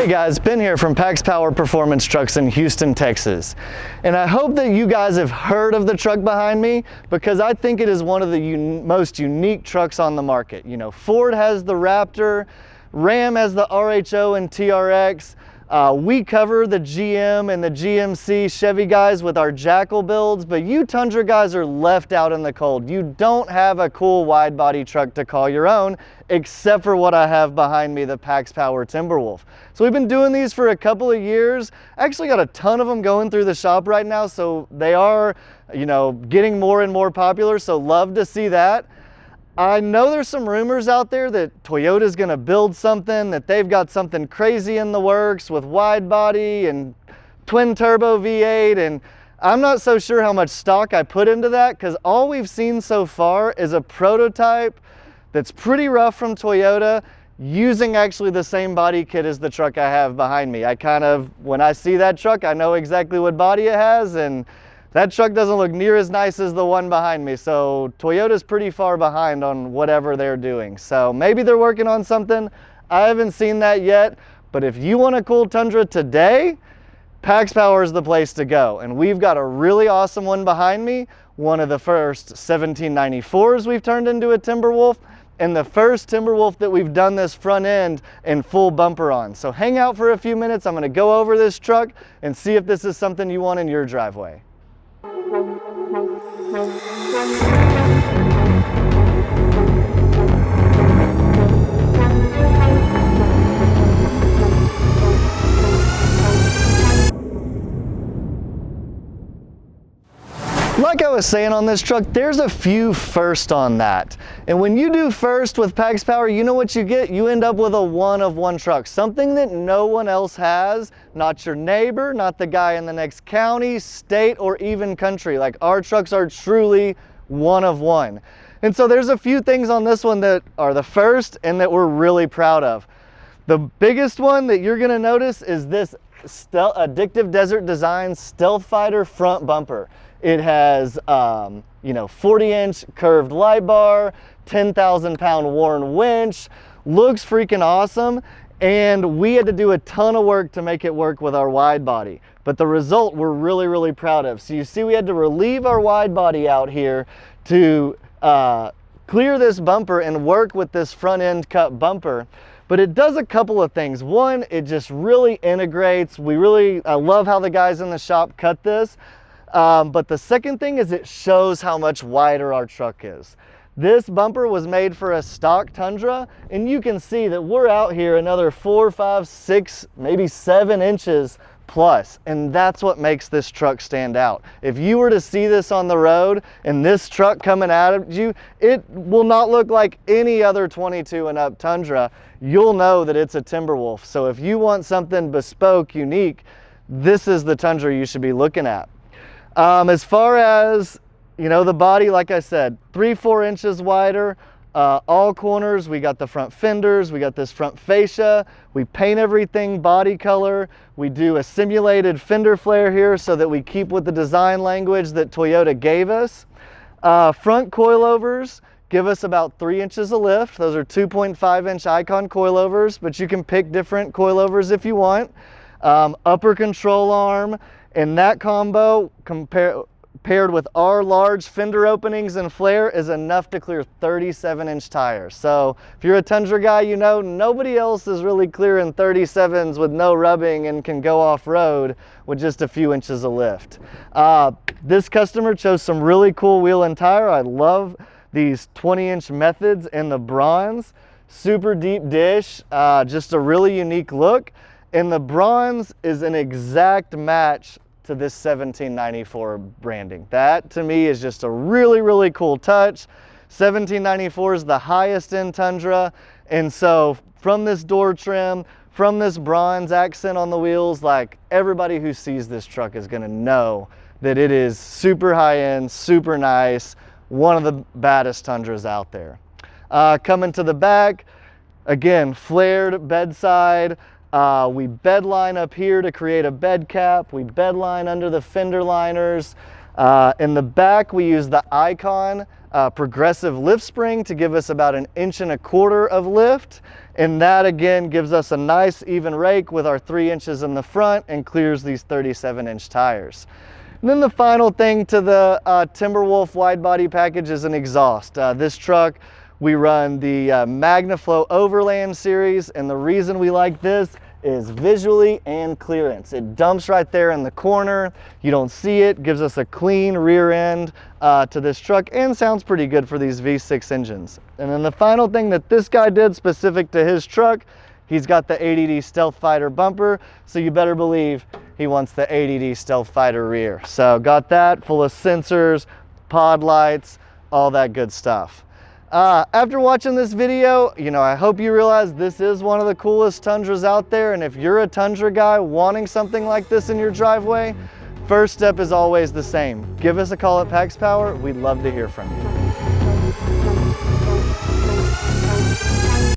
Hey guys, Ben here from Pax Power Performance Trucks in Houston, Texas. And I hope that you guys have heard of the truck behind me because I think it is one of the most unique trucks on the market. You know, Ford has the Raptor, Ram has the RHO and TRX. We cover the GM and the GMC Chevy guys with our Jackal builds, but you Tundra guys are left out in the cold. You don't have a cool wide body truck to call your own, except for what I have behind me, the Pax Power Timberwolf. So we've been doing these for a couple of years. Actually got a ton of them going through the shop right now, so they are, you know, getting more and more popular, so love to see that. I know there's some rumors out there that Toyota's gonna build something, that they've got something crazy in the works with wide body and twin turbo V8, and I'm not so sure how much stock I put into that because all we've seen so far is a prototype that's pretty rough from Toyota using actually the same body kit as the truck I have behind me. When I see that truck, I know exactly what body it has, and that truck doesn't look near as nice as the one behind me. So Toyota's pretty far behind on whatever they're doing. So maybe they're working on something. I haven't seen that yet, but if you want a cool Tundra today, Pax Power is the place to go. And we've got a really awesome one behind me. One of the first 1794s we've turned into a Timberwolf, and the first Timberwolf that we've done this front end and full bumper on. So hang out for a few minutes. I'm gonna go over this truck and see if this is something you want in your driveway. Like I was saying on this truck, there's a few firsts on that. And when you do first with Pax Power, you know what you get? You end up with a one-of-one truck, something that no one else has, not your neighbor, not the guy in the next county, state, or even country. Like, our trucks are truly one-of-one. And so there's a few things on this one that are the first and that we're really proud of. The biggest one that you're gonna notice is this Addictive Desert Design Stealth Fighter front bumper. It has, 40-inch curved light bar, 10,000-pound Warn winch, looks freaking awesome, and we had to do a ton of work to make it work with our wide body. But the result we're really, really proud of. So you see we had to relieve our wide body out here to clear this bumper and work with this front end cut bumper. But it does a couple of things. One, it just really integrates. I love how the guys in the shop cut this. But the second thing is it shows how much wider our truck is. This bumper was made for a stock Tundra, and you can see that we're out here another 4, 5, 6, maybe 7 inches plus, and that's what makes this truck stand out. If you were to see this on the road and this truck coming at you, it will not look like any other 22 and up Tundra. You'll know that it's a Timberwolf. So if you want something bespoke, unique, this is the Tundra you should be looking at. As far as, the body, like I said, 3-4 inches wider, all corners. We got the front fenders, we got this front fascia, we paint everything body color, we do a simulated fender flare here so that we keep with the design language that Toyota gave us. Front coilovers give us about 3 inches of lift. Those are 2.5-inch Icon coilovers, but you can pick different coilovers if you want. Upper control arm, and that combo paired with our large fender openings and flare is enough to clear 37-inch tires. So if you're a Tundra guy, you know nobody else is really clearing 37s with no rubbing and can go off-road with just a few inches of lift. This customer chose some really cool wheel and tire. I love these 20-inch methods in the bronze. Super deep dish, just a really unique look. And the bronze is an exact match to this 1794 branding. That to me is just a really, really cool touch. 1794 is the highest end Tundra. And so from this door trim, from this bronze accent on the wheels, like everybody who sees this truck is gonna know that it is super high end, super nice, one of the baddest Tundras out there. Coming to the back, again, flared bedside. We bed line up here to create a bed cap. We bed line under the fender liners. In the back, we use the Icon progressive lift spring to give us about 1.25 inches of lift. And that again gives us a nice even rake with our 3 inches in the front and clears these 37-inch tires. And then the final thing to the Timberwolf wide body package is an exhaust. This truck, we run the MagnaFlow Overland series, and the reason we like this is visually and clearance. It dumps right there in the corner. You don't see it, gives us a clean rear end to this truck and sounds pretty good for these V6 engines. And then the final thing that this guy did specific to his truck, he's got the ADD Stealth Fighter bumper, so you better believe he wants the ADD Stealth Fighter rear. So got that full of sensors, pod lights, all that good stuff. After watching this video, I hope you realize this is one of the coolest Tundras out there, and if you're a Tundra guy wanting something like this in your driveway, first step is always the same. Give us a call at PAX Power. We'd love to hear from you.